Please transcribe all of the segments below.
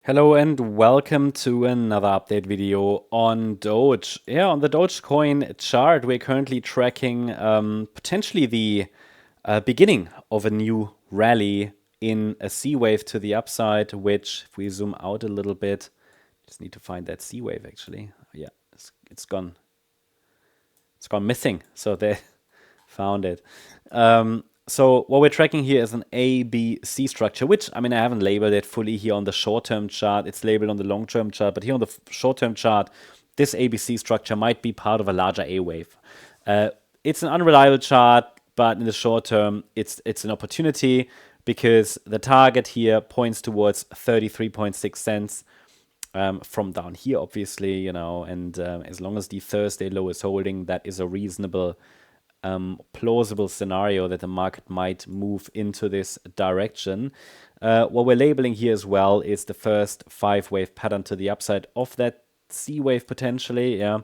Hello and welcome to another update video on Doge. Yeah, on the Dogecoin chart, we're currently tracking potentially the beginning of a new rally in a C wave to the upside, which if we zoom out a little bit, just need to find that C wave actually. Yeah, it's gone. It's gone missing. So they found it. So what we're tracking here is an A, B, C structure, which, I mean, I haven't labeled it fully here on the short-term chart. It's labeled on the long-term chart, but here on the short-term chart, this ABC structure might be part of a larger A wave. It's an unreliable chart, but in the short term, it's an opportunity because the target here points towards 33.6 cents. From down here, obviously, and as long as the Thursday low is holding, that is a reasonable, plausible scenario that the market might move into this direction. What we're labeling here as well is the first 5-wave pattern to the upside of that C wave potentially. Yeah.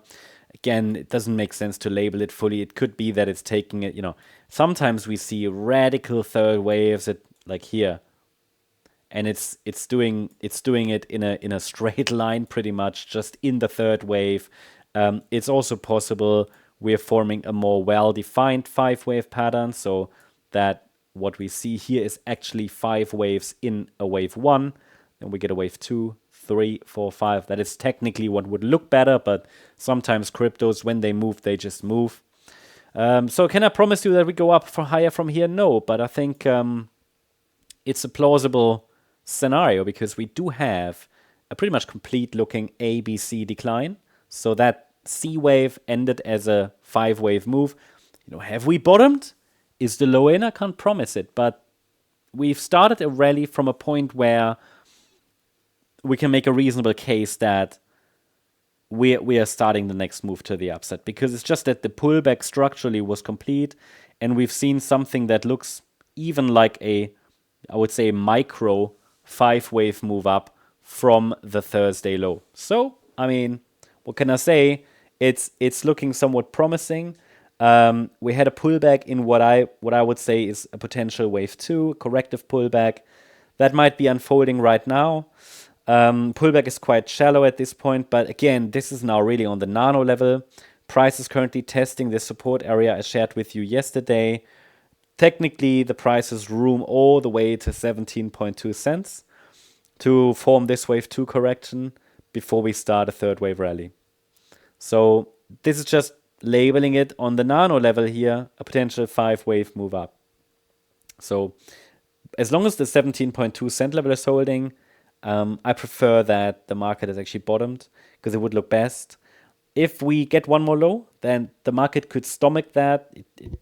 Again, it doesn't make sense to label it fully. It could be that it's taking it, sometimes we see radical third waves like here. And it's doing it in a straight line pretty much, just in the third wave. It's also possible we're forming a more well-defined 5-wave pattern, so that what we see here is actually 5 waves in a wave 1. Then we get a wave 2, 3, 4, 5. That is technically what would look better, but sometimes cryptos, when they move, they just move. So can I promise you that we go up for higher from here? No, but I think it's a plausible scenario because we do have a pretty much complete looking ABC decline. So that C wave ended as a 5-wave move. Have we bottomed? Is the low in? I can't promise it, but we've started a rally from a point where we can make a reasonable case that we are starting the next move to the upside, because it's just that the pullback structurally was complete, and we've seen something that looks even like I would say, micro 5-wave move up from the Thursday low. So, I mean, what can I say? It's looking somewhat promising. We had a pullback in what I would say is a potential wave 2, corrective pullback. That might be unfolding right now. Pullback is quite shallow at this point, but again, this is now really on the nano level. Price is currently testing the support area I shared with you yesterday. Technically, the price has room all the way to 17.2 cents to form this wave 2 correction before we start a third wave rally. So this is just labeling it on the nano level here, a potential 5-wave move up. So as long as the 17.2 cent level is holding, I prefer that the market has actually bottomed, because it would look best. If we get one more low, then the market could stomach that.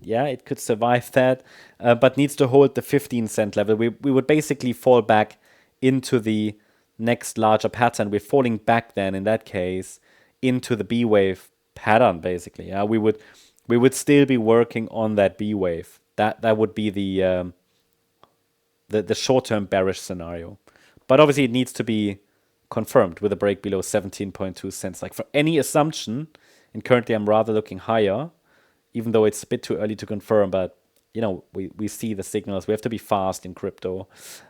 It could survive that, but needs to hold the 15 cent level. We would basically fall back into the next larger pattern. We're falling back then, in that case, into the B wave pattern, basically. Yeah, we would still be working on that B wave. That would be the short-term bearish scenario. But obviously it needs to be confirmed with a break below 17.2 cents. Like, for any assumption, and currently I'm rather looking higher, even though it's a bit too early to confirm, but we see the signals. We have to be fast in crypto.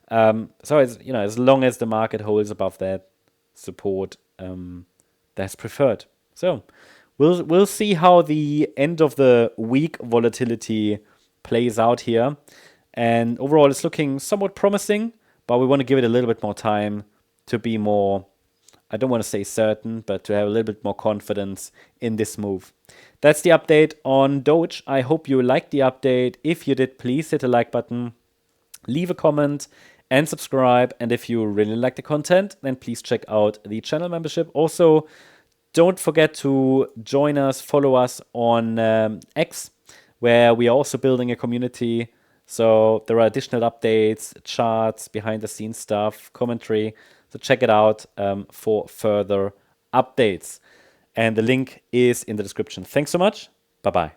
So as long as the market holds above that support, that's preferred. So we'll see how the end of the week volatility plays out here. And overall, it's looking somewhat promising, but we want to give it a little bit more time to be more, I don't want to say certain, but to have a little bit more confidence in this move. That's the update on Doge. I hope you liked the update. If you did, please hit the like button, leave a comment, and subscribe. And if you really like the content, then please check out the channel membership. Also, don't forget to join us, follow us on X, where we are also building a community. So there are additional updates, charts, behind the scenes stuff, commentary. So check it out for further updates. And the link is in the description. Thanks so much. Bye-bye.